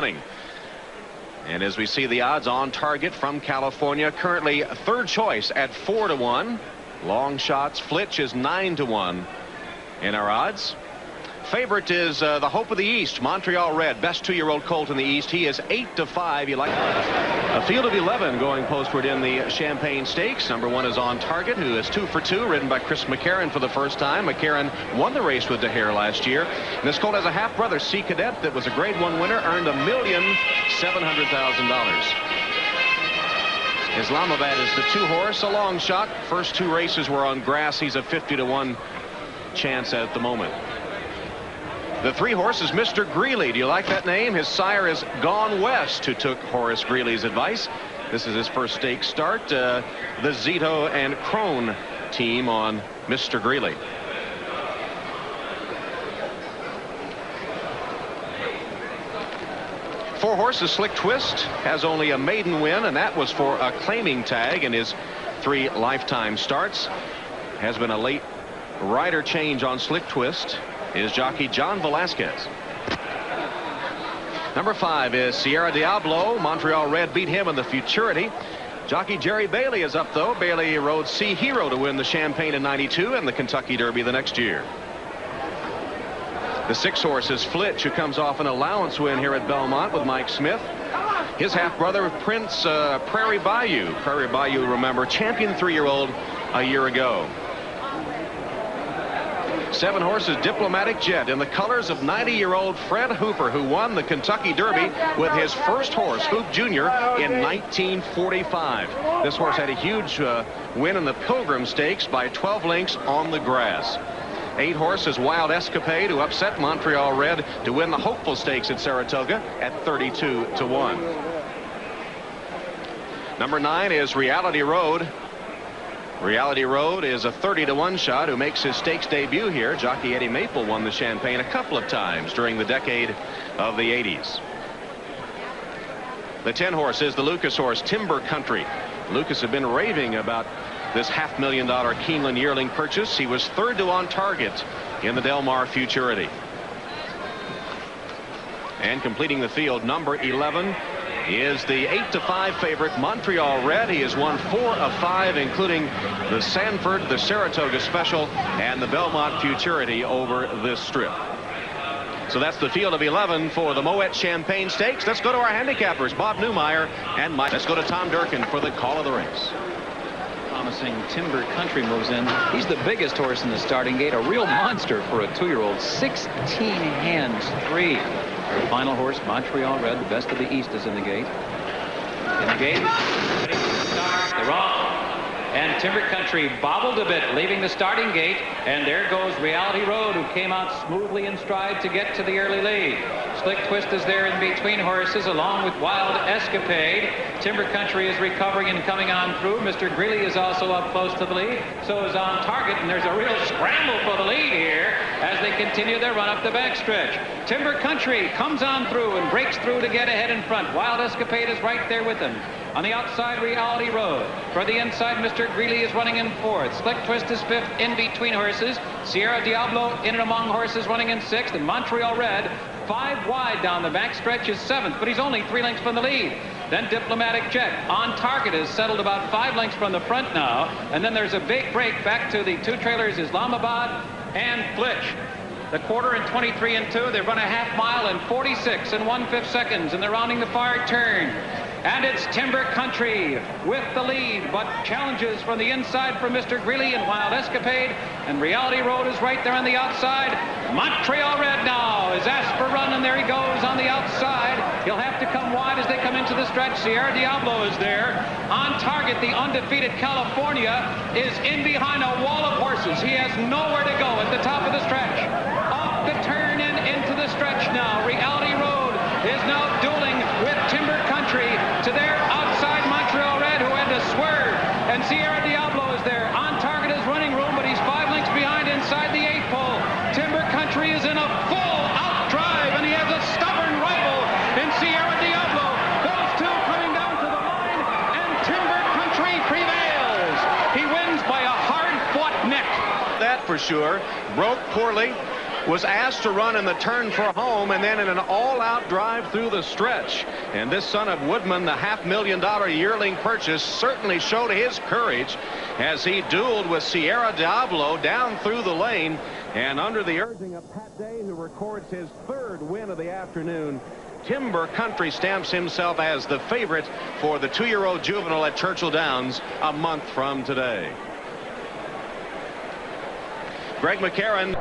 winning. And as we see the odds on target from California, currently third choice at 4-1. Long shots, Flitch is 9-1 in our odds. Favorite is the Hope of the East, Montreal Red, best 2-year-old colt in the East. He is 8-5. You like a field of 11 going postward in the Champagne Stakes. Number 1 is On Target, who is 2 for 2, ridden by Chris McCarron for the first time. McCarron won the race with DeHare last year. And this colt has a half-brother, Sea Cadet, that was a Grade 1 winner, earned $1,700,000. Islamabad is the 2-horse, a long shot. First 2 races were on grass. He's a 50-1 chance at the moment. The 3-horse is Mr. Greeley. Do you like that name? His sire is Gone West, who took Horace Greeley's advice. This is his first stakes start. The Zito and Crone team on Mr. Greeley. Four horses, Slick Twist has only a maiden win, and that was for a claiming tag in his 3 lifetime starts. Has been a late rider change on Slick Twist is jockey John Velasquez. Number 5 is Sierra Diablo. Montreal Red beat him in the Futurity. Jockey Jerry Bailey is up, though. Bailey rode Sea Hero to win the Champagne in '92 and the Kentucky Derby the next year. The 6-horse is Flitch, who comes off an allowance win here at Belmont with Mike Smith. His half-brother, Prince Prairie Bayou. Prairie Bayou, remember, champion 3-year-old a year ago. 7 horses, Diplomatic Jet, in the colors of 90-year-old Fred Hooper, who won the Kentucky Derby with his first horse, Hoop Jr., in 1945. This horse had a huge win in the Pilgrim Stakes by 12 lengths on the grass. 8 horses, Wild Escapade, who upset Montreal Red to win the Hopeful Stakes at Saratoga at 32-1. Number 9 is Reality Road. Reality Road is a 30-1 shot who makes his stakes debut here. Jockey Eddie Maple won the Champagne a couple of times during the decade of the 80s. The 10-horse is the Lucas horse, Timber Country. Lucas had been raving about this $500,000 Keeneland yearling purchase. He was 3rd to On Target in the Del Mar Futurity. And completing the field, number 11 is the 8-5 favorite Montreal Red. He has won 4 of 5, including the Sanford, the Saratoga Special, and the Belmont Futurity over this strip. So that's the field of 11 for the Moet Champagne Stakes. Let's go to our handicappers, Bob Newmeyer and Mike. Let's go to Tom Durkin for the call of the race. Promising Timber Country moves in. He's the biggest horse in the starting gate, a real monster for a 2-year-old. 16 hands, 3. Our final horse, Montreal Red, the best of the East, is in the gate. In the gate. They're off. And Timber Country bobbled a bit, leaving the starting gate. And there goes Reality Road, who came out smoothly in stride to get to the early lead. Slick Twist is there in between horses, along with Wild Escapade. Timber Country is recovering and coming on through. Mr. Greeley is also up close to the lead. So is On Target, and there's a real scramble for the lead here as they continue their run up the backstretch. Timber Country comes on through and breaks through to get ahead in front. Wild Escapade is right there with him. On the outside, Reality Road. For the inside, Mr. Greeley is running in 4th. Slick Twist is 5th in between horses. Sierra Diablo in and among horses running in 6th. And Montreal Red, 5 wide down the backstretch, is 7th, but he's only 3 lengths from the lead. Then Diplomatic Jet. On Target is settled about 5 lengths from the front now. And then there's a big break back to the 2 trailers, Islamabad and Flitch. The quarter in 23 and 2. They run a half mile in 46 and 1/5 seconds, and they're rounding the far turn. And it's Timber Country with the lead, but challenges from the inside for Mr. Greeley and Wild Escapade. And Reality Road is right there on the outside. Montreal Red now is asked for run, and there he goes on the outside. He'll have to come wide as they come into the stretch. Sierra Diablo is there. On Target, the undefeated California, is in behind a wall of horses. He has nowhere to go at the top of the stretch. Off the turn and into the stretch now. Reality Road is now dueling with Timber Country to their outside Montreal Red, who had to swerve. And Sierra Diablo is there. On Target is running room, but he's 5 lengths behind inside the 8th pole. Timber Country is in a full out drive, and he has a stubborn rival in Sierra Diablo. Those two coming down to the line, and Timber Country prevails. He wins by a hard-fought neck. That for sure. Broke poorly was asked to run in the turn for home and then in an all-out drive through the stretch. And this son of Woodman, the $500,000 yearling purchase, certainly showed his courage as he dueled with Sierra Diablo down through the lane. And under the urging of Pat Day, who records his 3rd win of the afternoon, Timber Country stamps himself as the favorite for the 2-year-old juvenile at Churchill Downs a month from today. Greg McCarron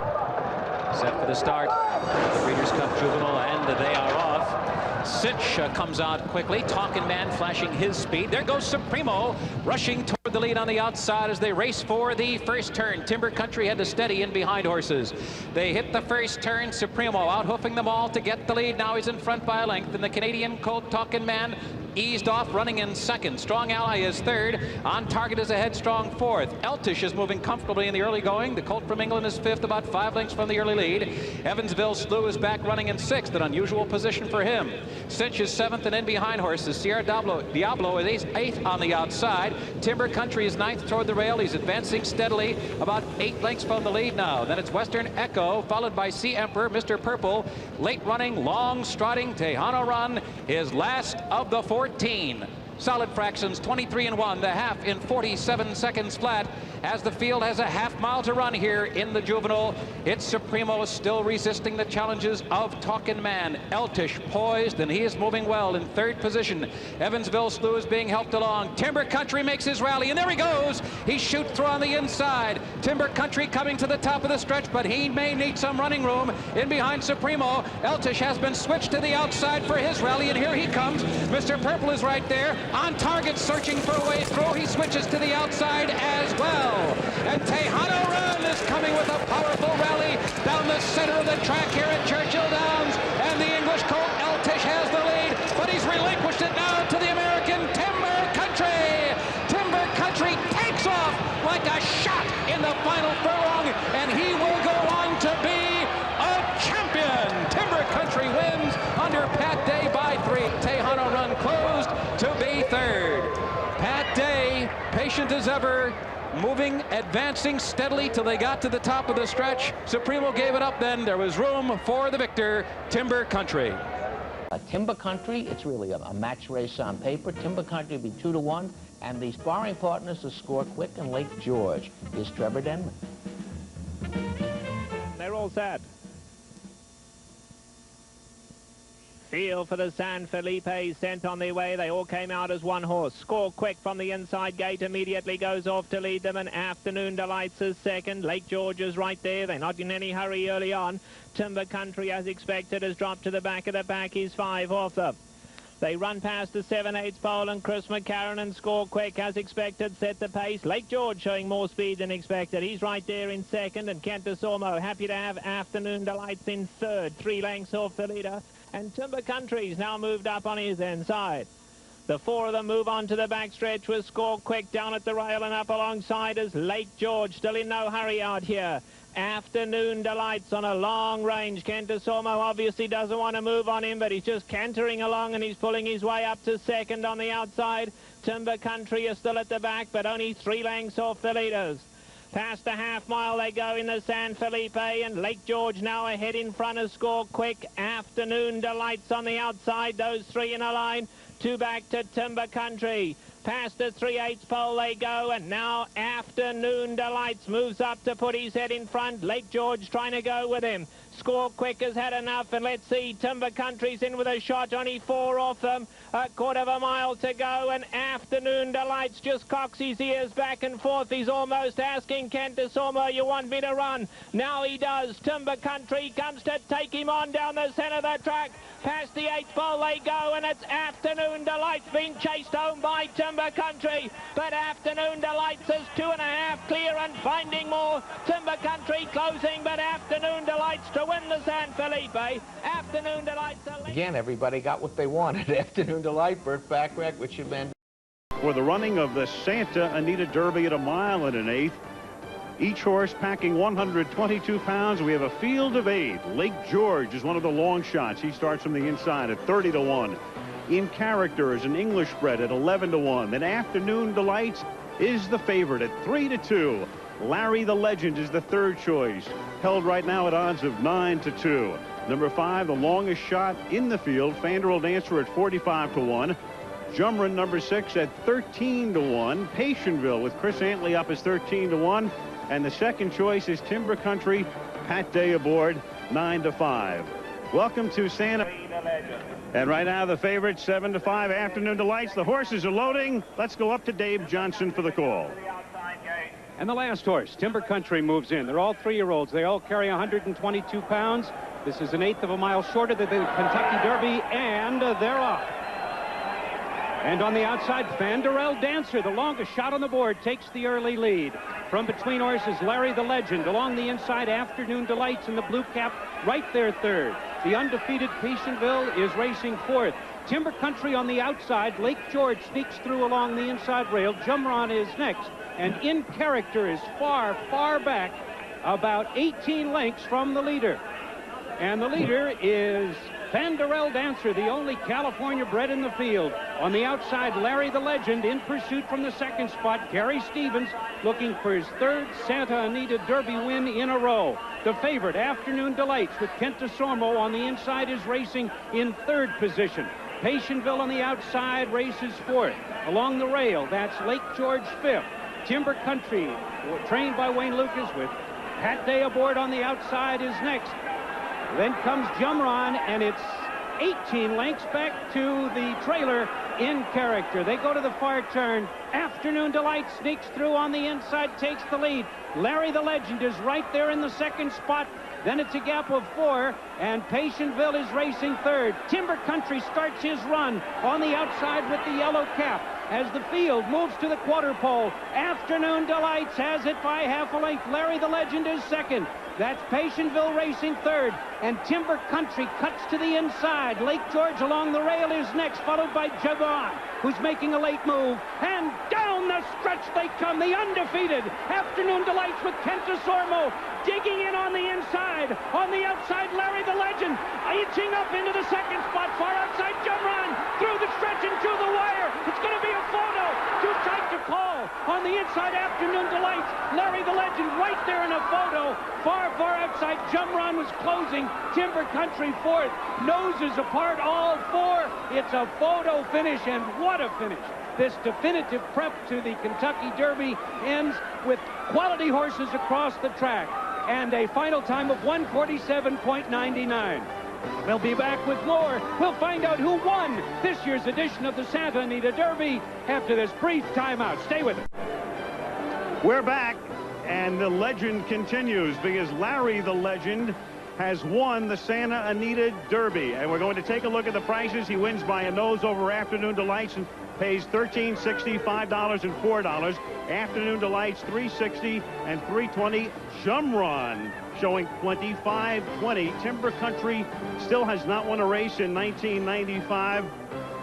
set for the start of the Breeders' Cup Juvenile, and they are off. Sitch comes out quickly. Talkin' Man flashing his speed. There goes Supremo rushing toward the lead on the outside as they race for the first turn. Timber Country had to steady in behind horses. They hit the first turn. Supremo out hoofing them all to get the lead. Now he's in front by a length, and the Canadian colt Talkin' Man eased off, running in second. Strong Ally is third. On Target is a headstrong fourth. Eltish is moving comfortably in the early going. The colt from England is fifth, about 5 lengths from the early lead. Evansville Slew is back running in sixth, an unusual position for him. Cinch is seventh, and in behind horses. Sierra Diablo is eighth on the outside. Timber Country is ninth toward the rail. He's advancing steadily, about 8 lengths from the lead now. Then it's Western Echo, followed by Sea Emperor, Mr. Purple. Late running, long striding Tejano Run is last of the 14. Solid fractions, 23 and 1, the half in 47 seconds flat, as the field has a half mile to run here in the juvenile. It's Supremo still resisting the challenges of Talkin' Man. Eltish poised, and he is moving well in third position. Evansville Slew is being helped along. Timber Country makes his rally, and there he goes. He shoots through on the inside. Timber Country coming to the top of the stretch, but he may need some running room in behind Supremo. Eltish has been switched to the outside for his rally, and here he comes. Mr. Purple is right there. On Target, searching for a way through. He switches to the outside as well. And Tejano Run is coming with a powerful rally down the center of the track here at Churchill Downs. And the English colt Eltish has the lead, but he's relinquished it now to the American Timber Country. Timber Country takes off like a shot in the final furlong, and he will go on to be a champion. Timber Country wins under Pat Day by 3. Tejano Run closed to be third. Pat Day, patient as ever, moving, advancing steadily till they got to the top of the stretch. Supremo gave it up then. There was room for the victor, Timber Country. Timber Country, it's really a match race on paper. Timber Country will be 2 to 1, and the sparring partners are Score Quick and Lake George. Is Trevor Denman. They're all set. Field for the San Felipe sent on their way. They all came out as one horse. Score Quick from the inside gate immediately goes off to lead them, and Afternoon Delights is second. Lake George is right there. They're not in any hurry early on. Timber Country, as expected, has dropped to the back of the pack. He's 5 off them. They run past the 7/8 pole, and Chris McCarron and Score Quick, as expected, set the pace. Lake George showing more speed than expected. He's right there in second, and Kent Desormo happy to have Afternoon Delights in third, 3 lengths off the leader. And Timber Country's now moved up on his inside. The 4 of them move on to the backstretch with Score Quick down at the rail, and up alongside is Lake George, still in no hurry out here. Afternoon Delights on a long range. Kent Desormo obviously doesn't want to move on him, but he's just cantering along, and he's pulling his way up to second on the outside. Timber Country is still at the back, but only 3 lengths off the leaders. Past the half mile they go in the San Felipe, and Lake George now ahead in front of Score Quick. Afternoon Delights on the outside, those 3 in a line. 2 back to Timber Country. Past the 3/8 pole they go, and now Afternoon Delights moves up to put his head in front. Lake George trying to go with him. Score Quick has had enough, and let's see, Timber Country's in with a shot, only 4 off them. A quarter of a mile to go, and Afternoon Delights just cocks his ears back and forth. He's almost asking Kent Desormo, you want me to run? Now he does. Timber Country comes to take him on down the centre of the track. Past the 8th pole they go, and it's Afternoon Delights being chased home by Timber Country. But Afternoon Delights is 2.5 clear and finding more. Timber Country closing, but Afternoon Delights to win the San Felipe. Afternoon Delights. Again, everybody got what they wanted. Afternoon Delight, Burt Backrack, Richard Van. For the running of the Santa Anita Derby at 1 1/8. Each horse packing 122 pounds. We have a field of 8. Lake George is one of the long shots. He starts from the inside at 30 to 1. In Character is an English bred at 11 to 1. Then Afternoon Delights is the favorite at 3 to 2. Larry the Legend is the third choice, held right now at odds of 9-2. Number 5, the longest shot in the field, Fanderel Dancer at 45-1. Jumrun number 6 at 13-1. Patientville with Chris Antley up as 13-1. And the second choice is Timber Country, Pat Day aboard, 9-5. Welcome to Santa. And right now the favorite, 7-5, Afternoon Delights. The horses are loading. Let's go up to Dave Johnson for the call. And the last horse, Timber Country, moves in. They're all 3-year-olds. They all carry 122 pounds. This is an 1/8 of a mile shorter than the Kentucky Derby, and they're off. And on the outside, Fanderel Dancer, the longest shot on the board, takes the early lead. From between horses, Larry the Legend. Along the inside, Afternoon Delights in the blue cap, right there third. The undefeated Patientville is racing fourth. Timber Country on the outside. Lake George sneaks through along the inside rail. Jumron is next. And In Character is far, far back, about 18 lengths from the leader. And the leader is Fanderel Dancer, the only California bred in the field. On the outside, Larry the Legend in pursuit from the second spot. Gary Stevens looking for his third Santa Anita Derby win in a row. The favorite, Afternoon Delights, with Kent DeSormo on the inside, is racing in third position. Patientville on the outside races fourth. Along the rail, that's Lake George fifth. Timber Country, trained by Wayne Lucas, with Pat Day aboard on the outside, is next. Then comes Jumron, and it's 18 lengths back to the trailer, In Character. They go to the far turn. Afternoon Delight sneaks through on the inside, takes the lead. Larry the Legend is right there in the second spot. Then it's a gap of 4, and Patientville is racing third. Timber Country starts his run on the outside with the yellow cap. As the field moves to the quarter pole, Afternoon Delights has it by half a length. Larry the Legend is second. That's Patientville racing third, and Timber Country cuts to the inside. Lake George along the rail is next, followed by Javon, who's making a late move. And down the stretch they come, the undefeated Afternoon Delights with Kent DeSormo digging in on the inside. On the outside, Larry the Legend inching up into the second spot, far outside Jumron, through the stretch and to the wire. It's going to be a photo. Too tight to call. On the inside, Afternoon Delights, Larry the Legend right there in a photo. Far outside, Jumron was closing. Timber Country fourth. Noses apart, all 4. It's a photo finish, and what a finish. This definitive prep to the Kentucky Derby ends with quality horses across the track and a final time of 1:47.99. We'll be back with more. We'll find out who won this year's edition of the Santa Anita Derby after this brief timeout. Stay with us. We're back, and the legend continues because Larry the Legend has won the Santa Anita Derby. And we're going to take a look at the prices. He wins by a nose over Afternoon Delights and pays $13.60, $5, and $4. Afternoon Delights, $3.60 and $3.20. Jumron showing $25.20. Timber Country still has not won a race in 1995.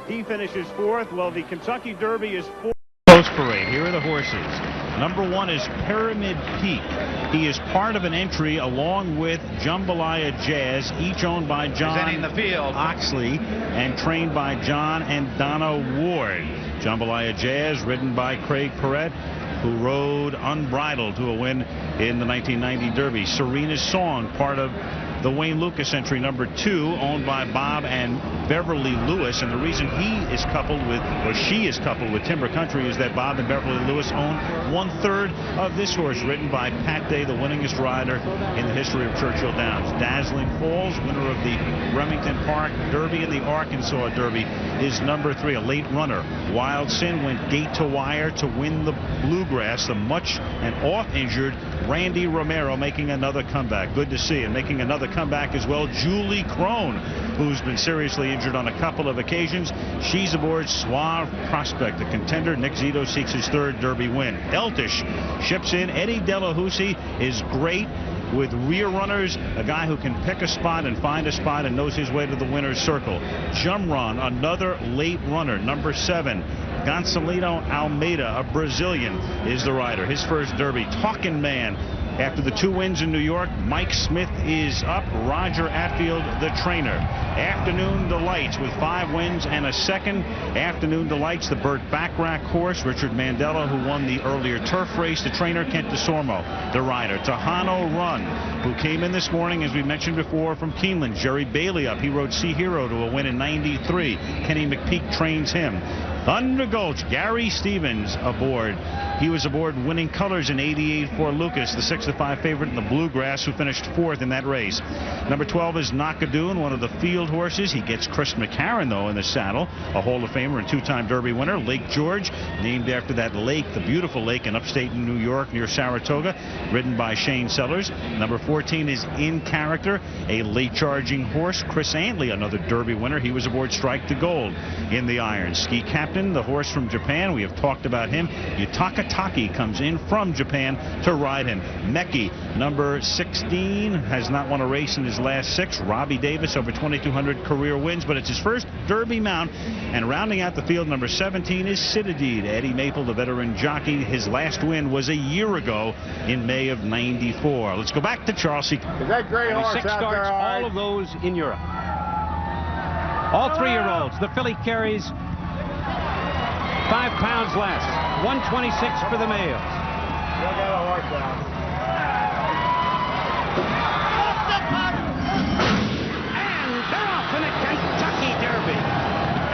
He finishes fourth. Well, the Kentucky Derby is fourth. Post parade. Here are the horses. Number 1 is Pyramid Peak. He is part of an entry along with Jambalaya Jazz, each owned by John Oxley and trained by John and Donna Ward. Jambalaya Jazz, ridden by Craig Perrett, who rode unbridled to a win in the 1990 Derby. Serena's Song, part of the Wayne Lucas entry, number 2, owned by Bob and Beverly Lewis. And the reason he is coupled with, or she is coupled with Timber Country, is that Bob and Beverly Lewis own 1/3 of this horse, ridden by Pat Day, the winningest rider in the history of Churchill Downs. Dazzling Falls, winner of the Remington Park Derby and the Arkansas Derby, is number 3, a late runner. Wild Sin went gate to wire to win the Bluegrass. The much and oft-injured Randy Romero making another comeback. Good to see. And making another comeback as well, Julie Crone, who's been seriously injured on a couple of occasions. She's aboard Suave Prospect, the contender. Nick Zito seeks his 3rd Derby win. Eltish ships in. Eddie Delahousie is great with rear runners, a guy who can pick a spot and find a spot and knows his way to the winner's circle. Jumron, another late runner, number 7. Gonçalino Almeida, a Brazilian, is the rider. His first Derby. Talkin' Man, After the 2 wins in New York, Mike Smith is up. Roger Atfield, the trainer. Afternoon Delights with 5 wins and a second. Afternoon Delights, the Burt Bacharach horse. Richard Mandela, who won the earlier turf race. The trainer, Kent DeSormo, the rider. Tejano Run, who came in this morning, as we mentioned before, from Keeneland. Jerry Bailey up. He rode Sea Hero to a win in '93. Kenny McPeak trains him. Thunder Gulch, Gary Stevens aboard. He was aboard Winning Colors in '88 for Lucas, the 6-5 favorite in the Bluegrass, who finished 4th in that race. Number 12 is Nakadoon, one of the field horses. He gets Chris McCarron, though, in the saddle, a Hall of Famer and 2-time Derby winner. Lake George, named after that lake, the beautiful lake in upstate New York near Saratoga, ridden by Shane Sellers. Number 14 is In Character, a late-charging horse. Chris Antley, another Derby winner. He was aboard Strike to Gold in the Iron. Ski Captain, the horse from Japan. We have talked about him. Yutaka Taki comes in from Japan to ride him. Meki, number 16, has not won a race in his last 6. Robbie Davis, over 2,200 career wins, but it's his first Derby mount. And rounding out the field, number 17 is Citadine. Eddie Maple, the veteran jockey. His last win was a year ago in May of '94. Let's go back to Charles C. Is that great horse 6 out starts, there, all of those in Europe. All 3-year-olds. The filly carries 5 pounds less. 126 for the males. Look at the horse down. And they're off in the Kentucky Derby.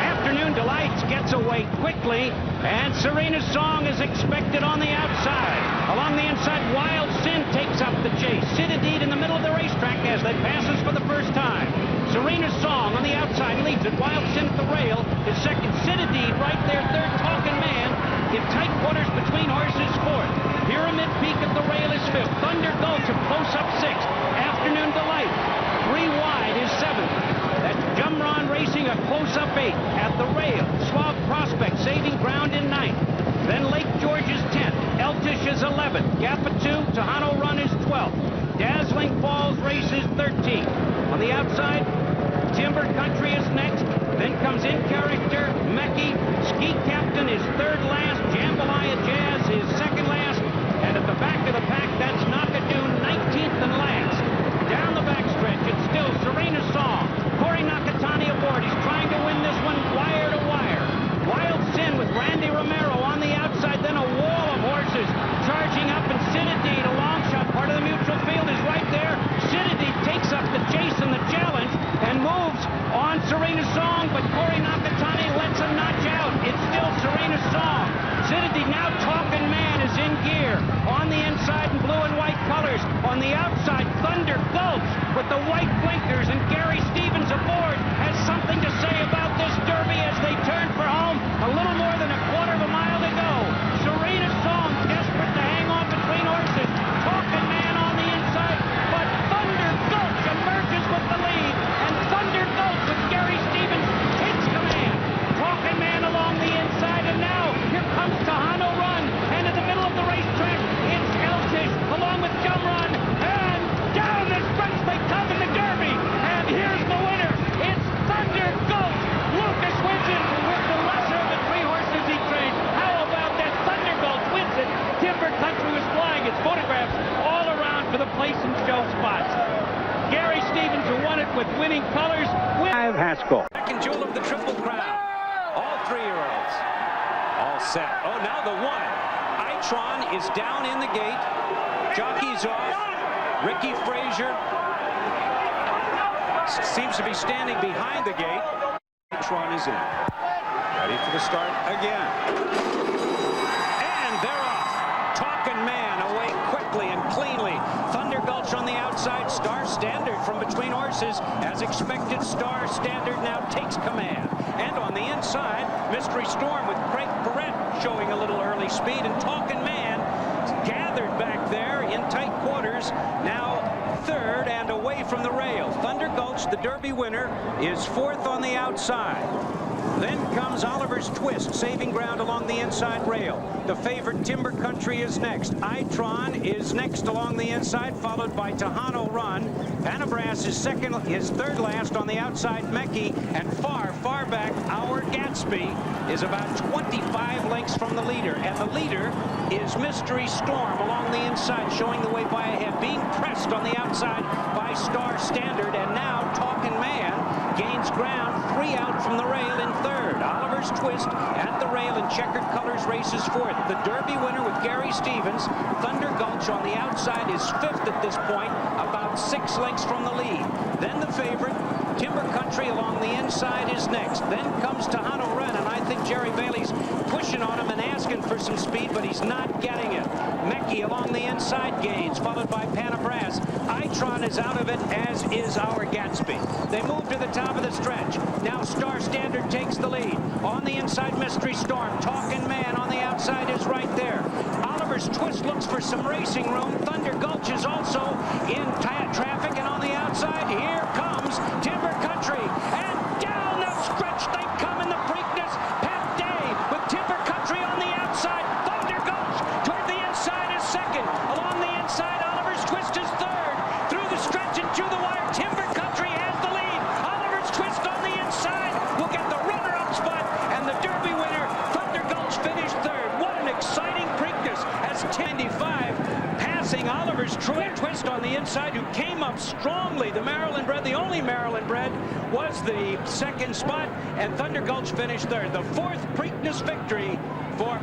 Afternoon Delights gets away quickly, and Serena's Song is expected on the outside. Along the inside, Wild Sin takes up the chase. Citadine in the middle of the racetrack as they passes for the first time. Serena's Song on the outside leads it. Wild Sin at the rail is second. Citadine right there, third. Talking Man in tight quarters between horses, 4th. Pyramid Peak at the rail is 5th. Thunder Gulch a close-up 6th. Afternoon Delight 3 wide is 7th. That's Jumron Racing a close-up 8th at the rail. Suave Prospect saving ground in 9th. Then Lake George is 10th. Eltish is 11th. Gappa 2, Tejano Run is 12th. Dazzling Falls Race is 13th. On the outside, Timber Country is next. Then comes In Character, Meki. Ski Captain is 3rd last. Jambalaya Jazz is 2nd last. And at the back of the pack, that's Nakadoon, 19th and last. Down the backstretch, it's still Serena's Song. Corey Nakatani aboard. He's trying to win this one wire to wire. Wild Sin with Randy Romero on the outside. Then a wall of horses charging up, and Citadine, a long shot. Part of the mutual field is right there. Citadine takes up the chase and the challenge and moves on Serena's Song, but Corey Nakatani lets him notch out. It's still Serena's Song. Citadine, now Talking Man, is in gear. On the inside in blue and white colors. On the outside, Thunder Gulch with the white blinkers, and Gary Stevens aboard has something to say about this Derby as they turn for home. A little more than a quarter of a mile to go. Serena's Song desperate to hang on between horses. Talking Man on the inside, but Thunder Gulch emerges with the lead, and Thunder Gulch with Gary Stevens takes command. Talking Man along the inside, and now here comes Tejano Run, and in the middle of the racetrack, it's Eltish along with Jumron, and down the stretch they come in the Derby, and here's the winner. It's Thunder Gulch. Lucas wins it with the lesser of the 3 horses he trained. How about that? Thunder Gulch wins it. Timber Country was flying. It's photographs all around for the place and show spots. Gary Stevens, who won it with Winning Colors. Haskell. Second jewel of the Triple Crown. All 3-year-olds. All set. Oh, now the 1. Itron is down in the gate. Jockey's off. Ricky Frazier seems to be standing behind the gate. Itron is in. Ready for the start again. And they're off. Talking Man away quickly and cleanly. Thunder Gulch on the outside. Star Standard from between horses. As expected, Star Standard now takes command. And on the inside, Mystery Storm with Craig Perrette showing a little early speed. And Talking Man gathered back there in tight quarters. Now 3rd and away from the rail. Thunder Gulch, the Derby winner, is 4th on the outside. Then comes Oliver's Twist, saving ground along the inside rail. The favorite Timber Country is next. Itron is next along the inside, followed by Tejano Run. Panabras is 3rd last on the outside, Meki, and far back, Our Gatsby. is about 25 lengths from the leader, and the leader is Mystery Storm along the inside, showing the way by ahead, being pressed on the outside by Star Standard, and now Talkin' Man gains ground 3 out from the rail in third. Oliver's Twist at the rail in checkered colors races fourth. The Derby winner with Gary Stevens, Thunder Gulch on the outside, is fifth at this point, about 6 lengths from the lead. Then the favorite, Timber Country along the inside, is next. Then comes Tejano Run, and I think Jerry Bailey's pushing on him and asking for some speed, but he's not getting it. Mecky along the inside gains, followed by Panabras. Itron is out of it, as is our Gatsby. They move to the top of the stretch. Now Star Standard takes the lead. On the inside, Mystery Storm. Talkin' Man on the outside is right there. Oliver's Twist looks for some racing room. Thunder Gulch is also in traffic, and on the outside, here comes Timber Country. And down the stretch they come in the Preakness Pep Day with Timber Country on the outside. Thunder Gulch toward the inside is second. Along the inside, Oliver's Twist is third. Through the stretch and to the wire, Timber Country has the lead. Oliver's Twist on the inside will get the runner-up spot, and the Derby winner, Thunder Gulch, finished third. What an exciting Preakness as 10-5 passing Oliver's Twist on the inside, who came up strongly. The Maryland bred, the only Maryland bred, was the second spot, and Thunder Gulch finished third. The fourth Preakness victory for